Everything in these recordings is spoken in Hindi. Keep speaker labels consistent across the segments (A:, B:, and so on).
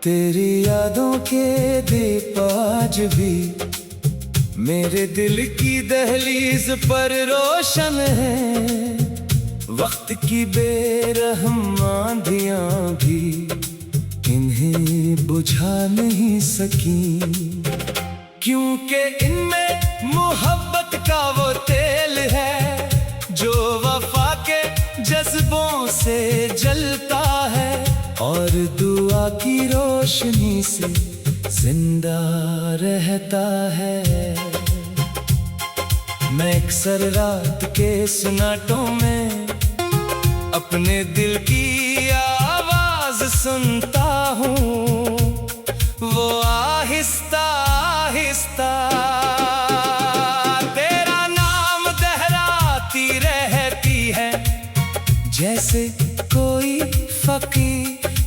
A: तेरी यादों के दीप आज भी मेरे दिल की दहलीज पर रोशन है। वक्त की बेरहम आंधियां भी इन्हें बुझा नहीं सकी, क्योंकि इनमें मोहब्बत का वो तेल है जो वफा के जज्बों से जलता है और दुआ की रोशनी से जिंदा रहता है। मैं अक्सर रात के सन्नाटों में अपने दिल की आवाज सुनता हूँ, वो आहिस्ता आहिस्ता तेरा नाम दोहराती रहती है, जैसे कोई फकीर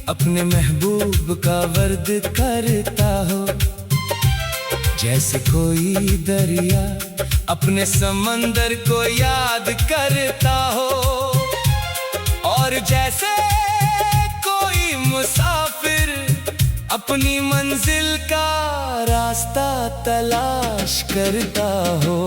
A: अपने महबूब का वर्द करता हो, जैसे कोई दरिया अपने समंदर को याद करता हो, और जैसे कोई मुसाफिर अपनी मंजिल का रास्ता तलाश करता हो।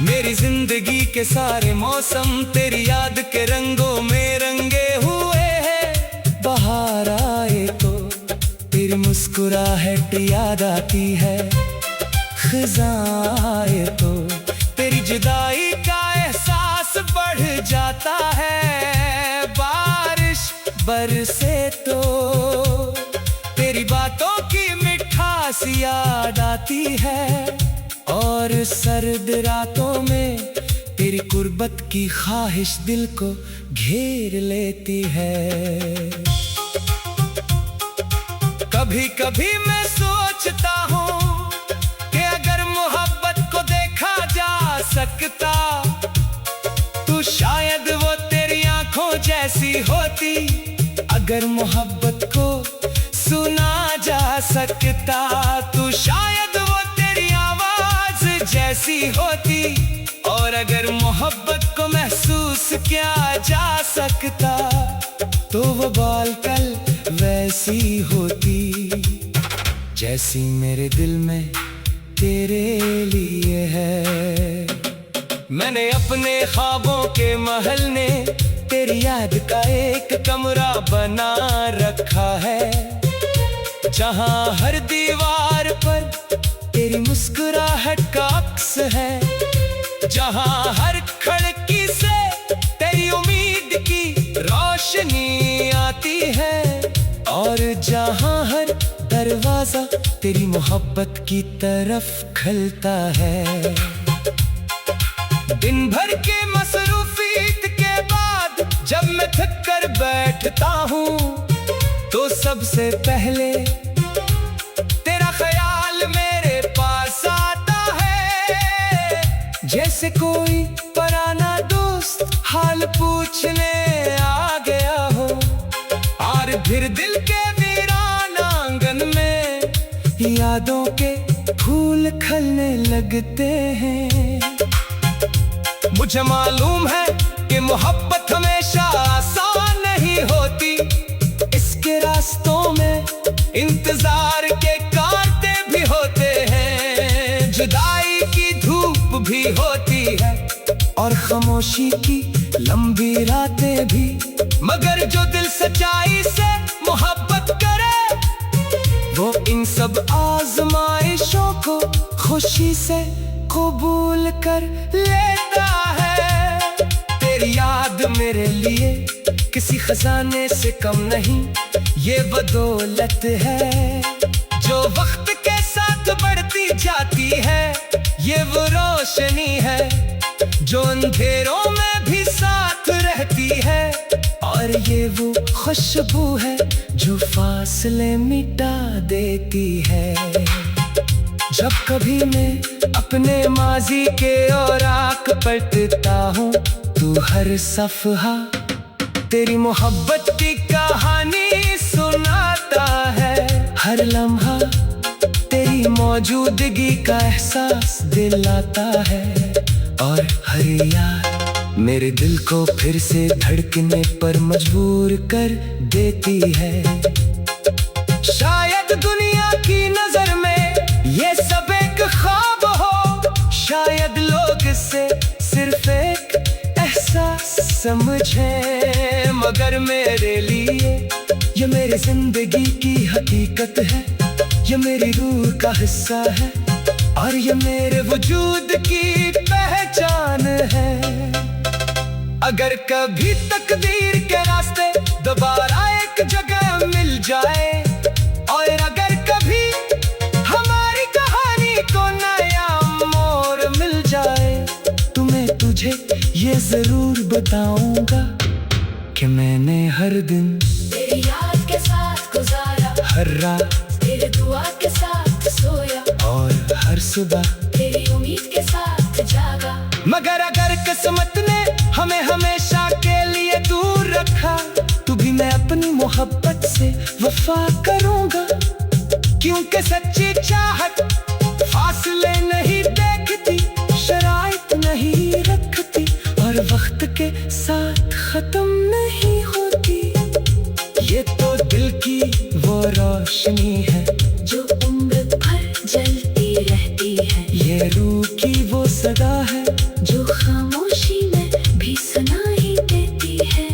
A: मेरी जिंदगी के सारे मौसम तेरी याद के रंगों में रंगे हुए हैं। बाहर आए तो तेरी मुस्कुराहट याद आती है, खिज़ां आए तो तेरी जुदाई का एहसास बढ़ जाता है। बारिश बरसे तो तेरी बातों की मिठास याद आती है, और सर्द रातों में तेरी कुर्बत की ख्वाहिश दिल को घेर लेती है। कभी कभी मैं सोचता हूँ कि अगर मोहब्बत को देखा जा सकता तो शायद वो तेरी आंखों जैसी होती। अगर मोहब्बत को सुना जा सकता तो शायद वो तेरी आवाज जैसी होती, और अगर मोहब्बत को महसूस किया जा सकता तो वो बालकल वैसी होती जैसी मेरे दिल में तेरे लिए है। मैंने अपने ख्वाबों के महल ने तेरी याद का एक कमरा बना रखा है, जहां हर दीवार पर तेरी मुस्कुराहट का अक्स है, जहां हर खिड़की से तेरी उम्मीद की रोशनी आती है, और जहां हर दरवाजा तेरी मोहब्बत की तरफ खुलता है। दिन भर के मसरूफियत के बाद जब मैं थक कर बैठता हूँ तो सबसे पहले तेरा ख्याल मेरे पास आता है, जैसे कोई पुराना दोस्त हाल पूछने आ गया हो, और फिर दिल के वीरान आंगन में यादों के फूल खिलने लगते हैं। मुझे मालूम है कि मोहब्बत हमेशा आसान नहीं होती, इसके रास्तों में इंतजार के कांटे भी होते हैं, जुदाई की धूप भी होती है और खामोशी की लंबी रातें भी। मगर जो दिल सच्चाई से मोहब्बत करे वो इन सब आजमाइशों को खुशी से कबूल कर लेता है। तेरी याद मेरे लिए किसी खजाने से कम नहीं, ये बदौलत है जो वक्त के साथ बढ़ती जाती है, ये वो रोशनी है जो अंधेरों में भी साथ रहती है, और ये वो खुशबू है जो फासले मिटा देती है। जब कभी मैं अपने माजी के औराक पलटता हूँ तू हर सफ़हा तेरी मोहब्बत की कहानी सुनाता है। हर लम्हा तेरी मौजूदगी का एहसास दिलाता है, और हर याद मेरे दिल को फिर से धड़कने पर मजबूर कर देती है। शायद दुनिया की नजर में ये सब एक ख्वाब हो, शायद लोग इसे सिर्फ एक एहसास समझे, मगर मेरे लिए ये मेरी जिंदगी की हकीकत है, ये मेरी रूह का हिस्सा है और ये मेरे वजूद की पहचान है। अगर कभी तकदीर के रास्ते दोबारा एक जगह मिल जाए, और अगर कभी हमारी कहानी को नया मोड़ मिल जाए, तो मैं तुझे ये जरूर बताऊंगा कि मैंने हर दिन
B: तेरी याद के साथ गुजारा,
A: हर रात
B: तेरे दुआ के साथ सोया,
A: और हर सुबह
B: तेरी उम्मीद के साथ जागा।
A: मगर अगर किस्मत ने हमें हमेशा के लिए दूर रखा, तो भी मैं अपनी मोहब्बत से वफा करूंगा, क्योंकि सच्ची चाहत फासले नहीं देखती, शराइत नहीं रखती और वक्त के साथ खत्म नहीं होती। ये तो दिल की वो रोशनी है
B: जो उम्र भर जलती रहती है,
A: ये रूह की वो सदा है
B: जो खामोशी में भी सुनाई देती है,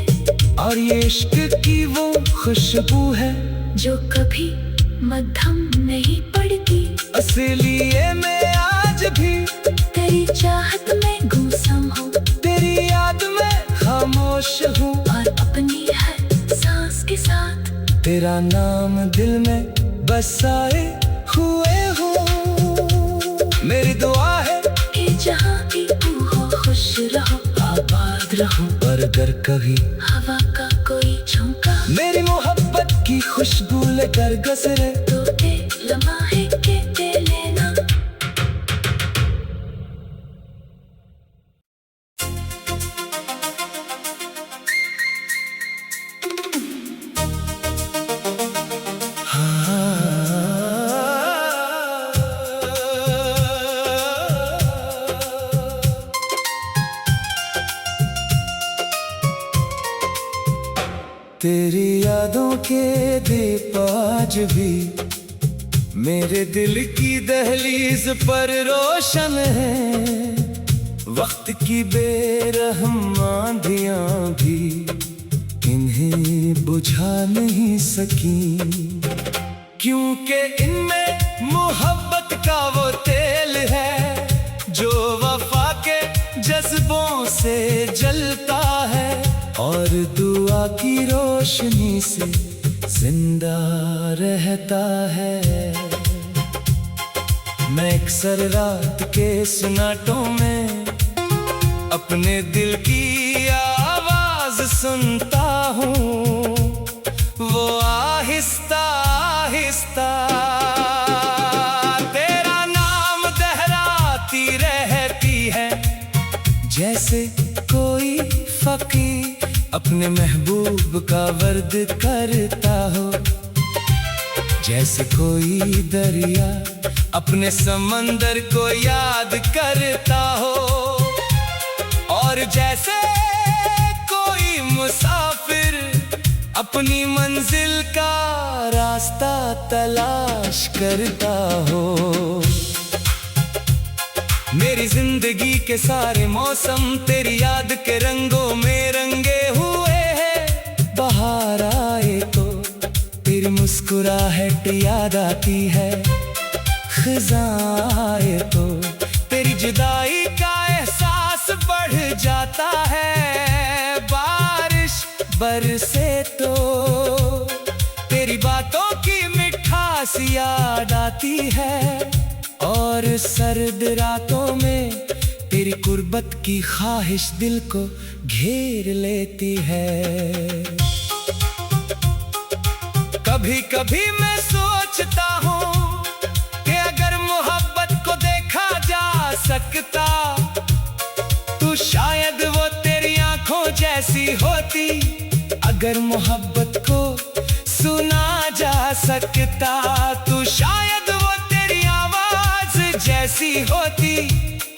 A: और ये इश्क की वो खुशबू है
B: जो कभी मद्धम नहीं पड़ती।
A: इसलिए मैं आज भी
B: तेरी चाहत में गुमसुम हूँ,
A: तेरी याद में खामोश हूँ,
B: और अपनी हर सांस के साथ
A: तेरा नाम दिल में बसाए हुए हूँ। मेरी दुआ है
B: कि जहाँ भी तू हो खुश रहो,
A: आबाद रहूं, और अगर कभी
B: हवा का कोई झोंका
A: मेरी मोहब्बत की खुशबू लेकर गुजरे,
B: तो दे लम्हे के दे लेना।
A: तेरी यादों के दीप आज भी मेरे दिल की दहलीज पर रोशन है। वक्त की बेरहम आंधियां भी इन्हें बुझा नहीं सकी, क्योंकि इनमें मोहब्बत का वो तेल है जो वफा के जज्बों से जलता है और दुआ की रोशनी से जिंदा रहता है। मैं अक्सर रात के सन्नाटों में अपने दिल की आवाज सुनता हूँ, वो आहिस्ता आहिस्ता तेरा नाम दोहराती रहती है, जैसे कोई फकीर अपने महबूब का वर्द करता हो, जैसे कोई दरिया अपने समंदर को याद करता हो, और जैसे कोई मुसाफिर अपनी मंजिल का रास्ता तलाश करता हो। मेरी जिंदगी के सारे मौसम तेरी याद के रंगों में रंगे हुए हैं। बाहर आए तो तेरी मुस्कुराहट याद आती है, खिज़ां आए तो तेरी जुदाई का एहसास बढ़ जाता है। बारिश बरसे तो तेरी बातों की मिठास याद आती है, और सर्द रातों में तेरी कुर्बत की ख्वाहिश दिल को घेर लेती है। कभी कभी मैं सोचता हूँ कि अगर मोहब्बत को देखा जा सकता तो शायद वो तेरी आंखों जैसी होती। अगर मोहब्बत को सुना जा सकता तो शायद वो तेरी आवाज जैसी होती,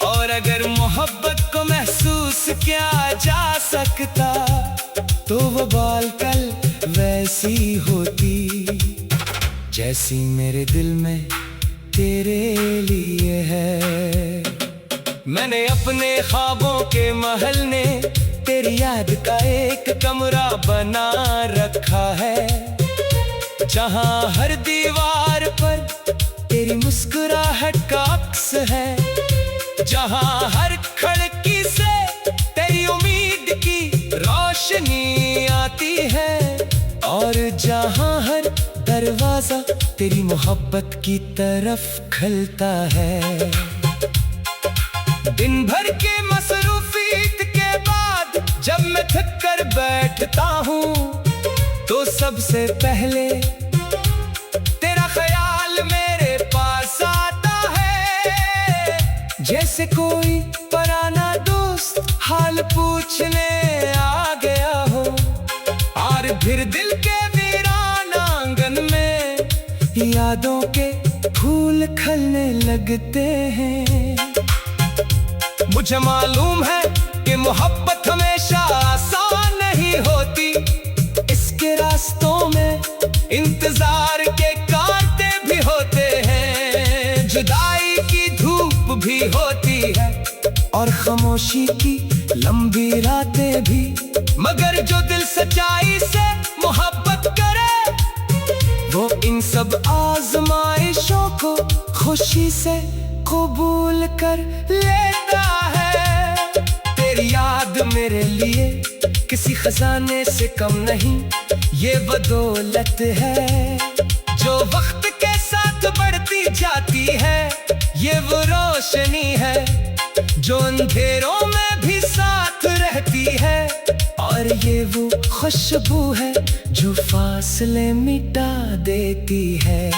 A: और अगर मोहब्बत को महसूस किया जा सकता तो वो बाल कल वैसी होती जैसी मेरे दिल में तेरे लिए है। मैंने अपने ख्वाबों के महल ने तेरी याद का एक कमरा बना रखा है, जहां हर दीवार पर तेरी मुस्कुराहट का अक्स है, जहां हर खिड़की से तेरी उम्मीद की रोशनी आती है, और जहां हर दरवाजा तेरी मोहब्बत की तरफ खुलता है। दिन भर के मसरूफियत के बाद जब मैं थक कर बैठता हूँ तो सबसे पहले तेरा ख्याल मेरे पास आता है, जैसे कोई पुराना दोस्त हाल पूछने आ गया हो, और फिर दिल के वीरान आंगन में यादों के फूल खिलने लगते हैं। मुझे मालूम है कि मोहब्बत हमेशा आसान नहीं होती, इसके रास्तों में इंतजार के कांटे भी होते हैं, जुदाई की धूप भी होती है और खामोशी की लंबी रातें भी, मगर जो दिल सच्चाई से मोहब्बत करे वो इन सब आजमाइशों को खुशी से कबूल कर लेता है। तेरी याद मेरे लिए किसी खजाने से कम नहीं, ये बदौलत है जो वक्त के साथ बढ़ती जाती है, ये वो रोशनी है जो अंधेरों में भी साथ रहती है, और ये वो खुशबू है जो फासले मिटा देती है।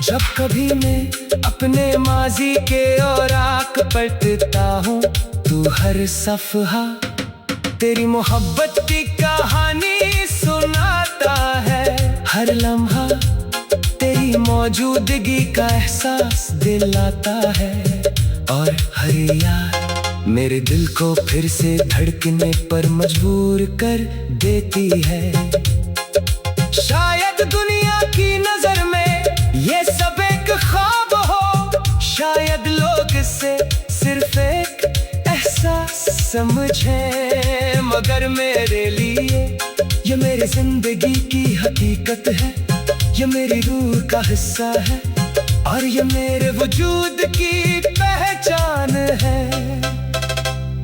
A: जब कभी मैं अपने माजी के औराक पलटता हूँ तू हर सफ़हा तेरी मोहब्बत की कहानी सुनाता है, हर लम्हा तेरी मौजूदगी का एहसास दिलाता है, और हर याद मेरे दिल को फिर से धड़कने पर मजबूर कर देती है। शायद दुनिया की नजर में ये सब एक ख्वाब हो, शायद लोग इसे सिर्फ एक एहसास समझे, मगर मेरे लिए ये मेरी जिंदगी की हकीकत है, ये मेरी रूह का हिस्सा है, और ये मेरे वजूद की पहचान है।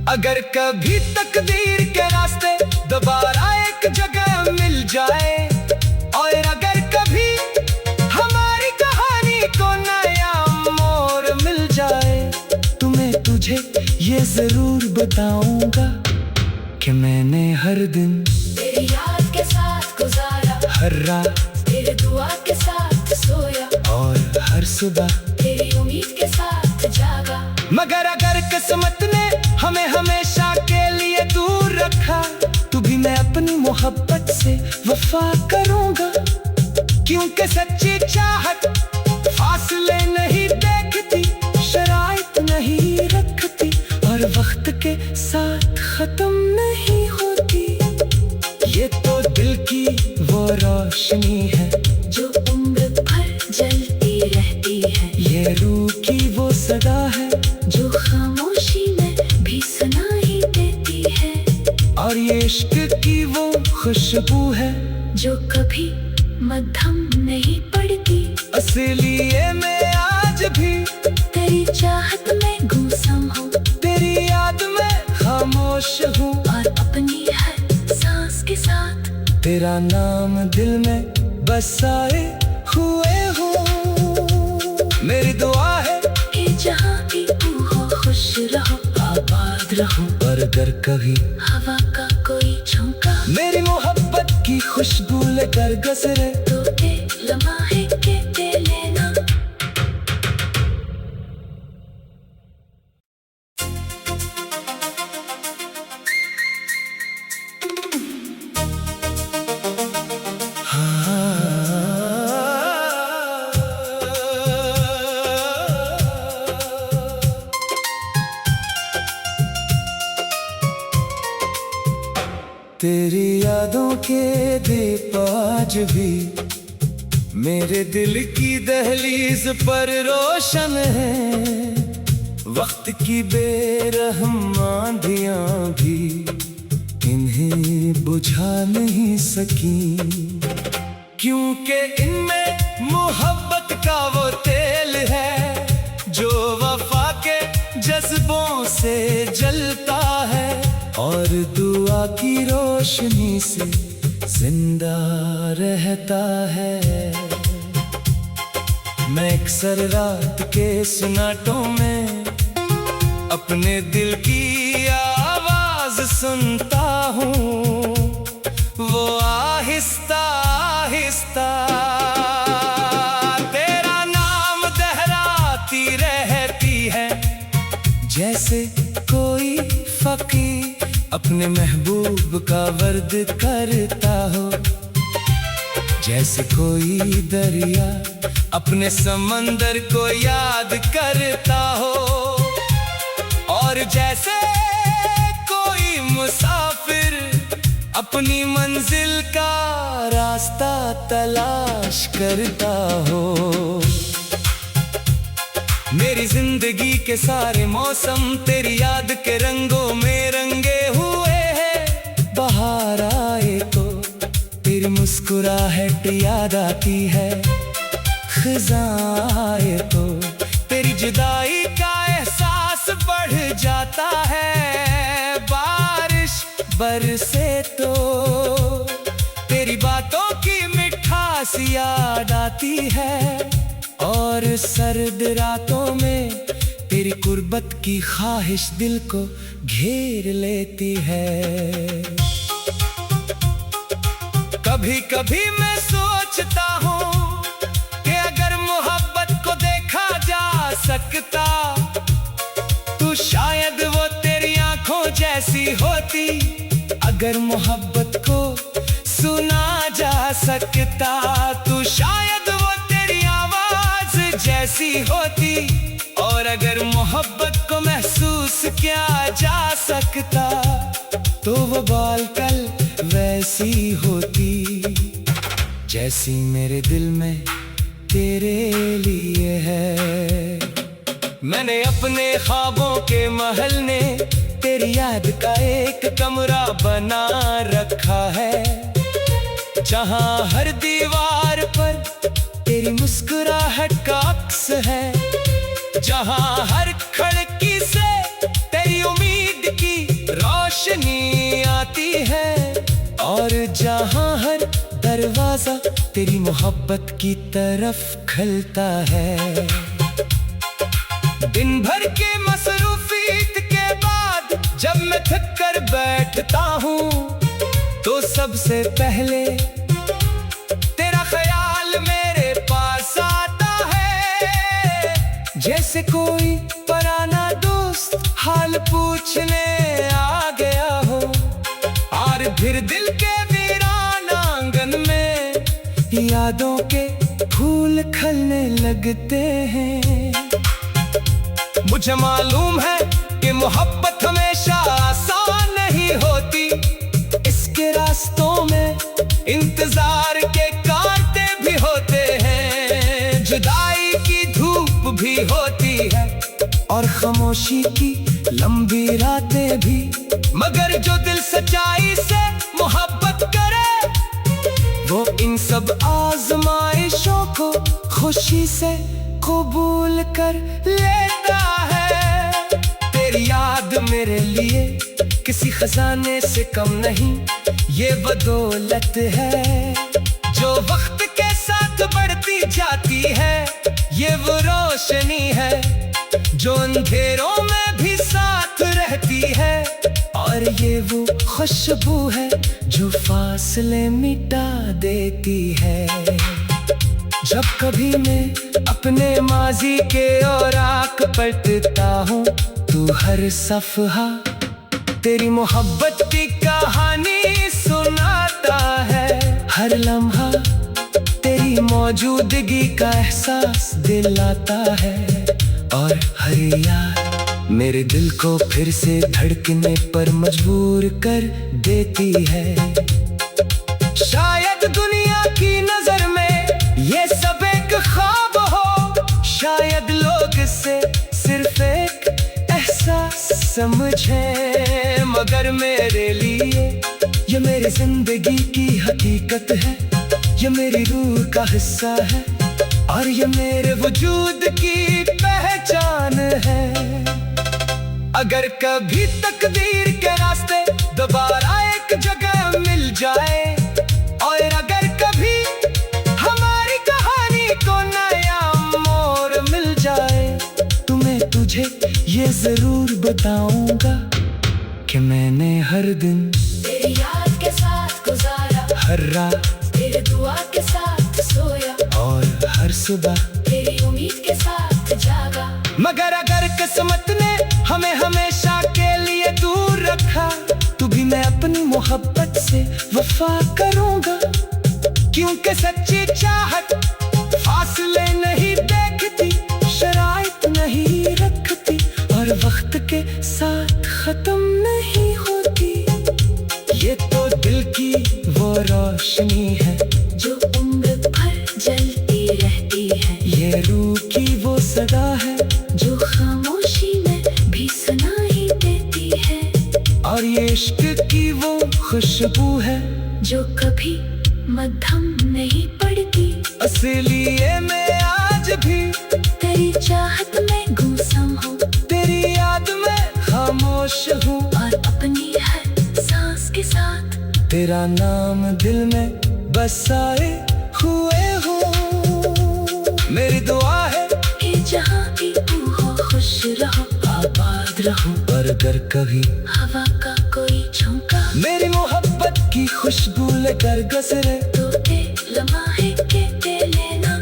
A: अगर कभी तकदीर के रास्ते दोबारा एक जगह मिल जाए, और अगर कभी हमारी कहानी को नया मोड़ मिल जाए, तो मैं तुझे ये जरूर बताऊंगा कि मैंने हर दिन
B: तेरी याद के साथ गुजारा,
A: हर रात
B: तेरे दुआ के साथ सोया,
A: और हर सुबह
B: तेरी उम्मीद के साथ जागा।
A: मगर अगर किस्मत ने हमें हमेशा के लिए दूर रखा, तो भी मैं अपनी मोहब्बत से वफा करूंगा, क्योंकि सच्ची चाहत फासले नहीं देखती, शराइत नहीं रखती, और वक्त के साथ खत्म नहीं होती। ये तो दिल की वो रोशनी है
B: जो उम्र भर जलती रहती है,
A: ये रूह की वो सदा है
B: जो खामोशी में भी सुनाई देती है,
A: और ये इश्क की वो खुशबू है
B: जो कभी मद्धम नहीं पड़ती।
A: इसलिए मैं आज भी
B: तेरी चाहत में गुमसुम हूँ,
A: तेरी याद में खामोश हूँ,
B: और अपनी हर सांस के साथ
A: तेरा नाम दिल में बसाए हुए हूँ। मेरी दुआ है
B: कि जहाँ भी तू हो खुश रहो,
A: आबाद रहूं, और अगर कभी
B: हवा का कोई झोंका
A: मेरी मोहब्बत की खुशबू लेकर गुजरे,
B: तो एक लम्हे के दे लेना।
A: तेरी यादों के दीप आज भी मेरे दिल की दहलीज पर रोशन है। वक्त की बेरहम आंधियां भी इन्हें बुझा नहीं सकी, क्योंकि इनमें मोहब्बत का वो तेल है जो वफा के जज्बों से जलता है और दुआ की रोशनी से जिंदा रहता है। मैं अक्सर रात के सन्नाटों में अपने दिल की आवाज सुनता हूँ, वो आहिस्ता आहिस्ता तेरा नाम दोहराती रहती है, जैसे कोई फकीर अपने महबूब का वर्द करता हो, जैसे कोई दरिया अपने समंदर को याद करता हो, और जैसे कोई मुसाफिर अपनी मंजिल का रास्ता तलाश करता हो। मेरी जिंदगी के सारे मौसम तेरी याद के रंगों में रंगे हुए हैं। बाहर आए तो तेरी मुस्कुराहट याद आती है, खिज़ां आए तो तेरी जुदाई का एहसास बढ़ जाता है। बारिश बरसे तो तेरी बातों की मिठास याद आती है, और सर्द रातों में तेरी कुर्बत की ख्वाहिश दिल को घेर लेती है। कभी कभी मैं सोचता हूँ कि अगर मोहब्बत को देखा जा सकता तो शायद वो तेरी आंखों जैसी होती। अगर मोहब्बत को सुना जा सकता तो शायद वो तेरी आवाज जैसी होती, और अगर मोहब्बत को महसूस किया जा सकता तो वो बालकल वैसी होती जैसी मेरे दिल में तेरे लिए है। मैंने अपने ख्वाबों के महल ने तेरी याद का एक कमरा बना रखा है, जहां हर दीवार पर तेरी मुस्कुराहट का अक्स है, जहां हर खिड़की से तेरी उम्मीद की रोशनी आती है, और जहां हर दरवाजा तेरी मोहब्बत की तरफ खुलता है। दिन भर के मसरूफियत के बाद जब मैं थक कर बैठता हूँ तो सबसे पहले तेरा ख्याल मेरे पास आता है, जैसे कोई पुराना दोस्त हाल पूछने आ गया हो, और फिर दिल के वीरान आंगन में यादों के फूल खिलने लगते हैं। मुझे मालूम है कि मोहब्बत हमेशा आसान नहीं होती, इसके रास्तों में इंतजार के कांटे भी होते हैं, जुदाई की धूप भी होती है और खामोशी की लंबी रातें भी। मगर जो दिल सच्चाई से मोहब्बत करे वो इन सब आजमाइशों को खुशी से कबूल कर लेता है। तेरी याद मेरे लिए किसी खजाने से कम नहीं, ये बदौलत है जो वक्त के साथ बढ़ती जाती है, ये वो रोशनी है जो अंधेरों में भी साथ रहती है, और ये वो खुशबू है जो फासले मिटा देती है। जब कभी मैं अपने माजी के औराक पलटता हूँ तो हर सफ़हा तेरी मोहब्बत की कहानी सुनाता है, हर लम्हा तेरी मौजूदगी का एहसास दिलाता है, और हर याद मेरे दिल को फिर से धड़कने पर मजबूर कर देती है। शायद दुनिया की नजर में ये सब एक ख्वाब हो, शायद लोग इसे सिर्फ एक एहसास समझे, मगर मेरे लिए ये मेरी जिंदगी की हकीकत है, ये मेरी रूह का हिस्सा है और ये मेरे वजूद की पहचान है। अगर कभी तकदीर के रास्ते दोबारा एक जगह मिल जाए, और अगर कभी हमारी कहानी को नया मोड़ मिल जाए, तो मैं तुझे ये जरूर बताऊंगा कि मैंने हर दिन
B: तेरी याद के साथ गुजारा,
A: हर रात
B: तेरे दुआ के साथ सोया,
A: और हर सुबह
B: तेरी उम्मीद के साथ जागा।
A: मगर अगर किस्मत ने हमें हमेशा के लिए दूर रखा, तो भी मैं अपनी मोहब्बत से वफा करूंगा, क्योंकि सच्ची चाहत फासले नहीं देखती, शराइत नहीं रखती और वक्त के साथ खत्म नहीं होती। ये तो दिल की वो रोशनी है
B: जो उम्र भर जलती रहती है,
A: ये रूह की वो सदा है
B: जो खामोशी में भी सुनाई देती है,
A: और ये इश्क की वो खुशबू है
B: जो कभी मद्धम नहीं पड़ती।
A: इसलिए मैं आज भी
B: तेरी चाहत में गुमसुम हूँ,
A: तेरी याद में खामोश हूँ,
B: और अपनी हर सांस के साथ
A: तेरा नाम दिल में बसाए हुए हूँ। मेरी दुआ है
B: कि जहाँ भी तू हो खुश रहो,
A: आबाद रहूं, और अगर कभी
B: हवा का कोई झोंका
A: मेरी मोहब्बत की खुशबू लेकर गुजरे,
B: तो दे लम्हे के दे लेना।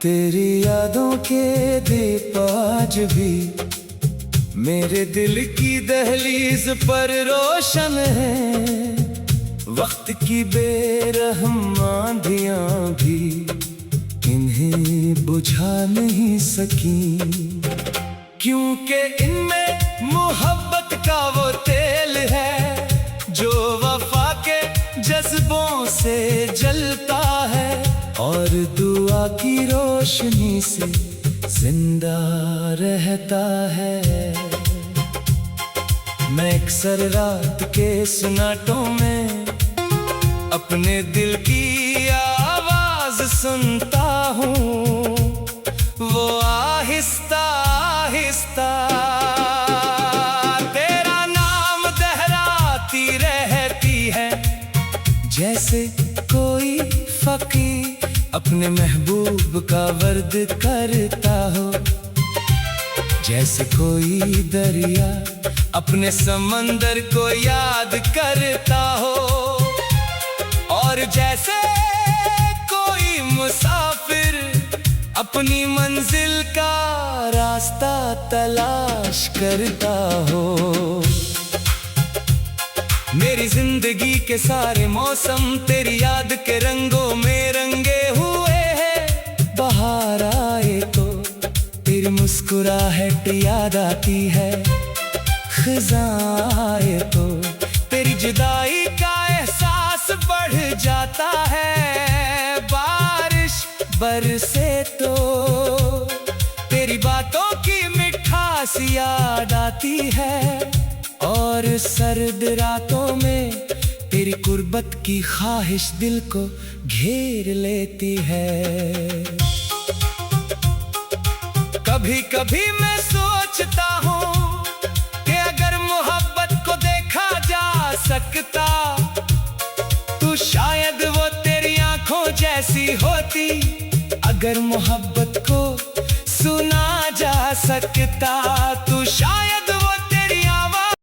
A: तेरी यादों के दीप आज भी मेरे दिल की दहलीज पर रोशन है। वक्त की बेरहम आंधियां भी इन्हें बुझा नहीं सकी, क्योंकि इनमें मोहब्बत का वो तेल है जो वफा के जज्बों से जलता है और दुआ की रोशनी से जिंदा रहता है। मैं अक्सर रात के सन्नाटों में अपने दिल की आवाज सुनता हूँ, वो आहिस्ता आहिस्ता तेरा नाम दोहराती रहती है, जैसे कोई फकीर अपने महबूब का वर्द करता हो, जैसे कोई दरिया अपने समंदर को याद करता हो, और जैसे कोई मुसाफिर अपनी मंजिल का रास्ता तलाश करता हो। मेरी जिंदगी के सारे मौसम तेरी याद के रंगों में रंगे हुए हैं। बाहर आए तो तेरी मुस्कुराहट याद आती है, खिज़ां आए तो तेरी जुदाई का एहसास बढ़ जाता है। बारिश बरसे तो तेरी बातों की मिठास याद आती है, और सर्द रातों में तेरी कुर्बत की ख्वाहिश दिल को घेर लेती है। कभी कभी मैं सोचता हूँ कि अगर मोहब्बत को देखा जा सकता तो शायद वो तेरी आंखों जैसी होती। अगर मोहब्बत को सुना जा सकता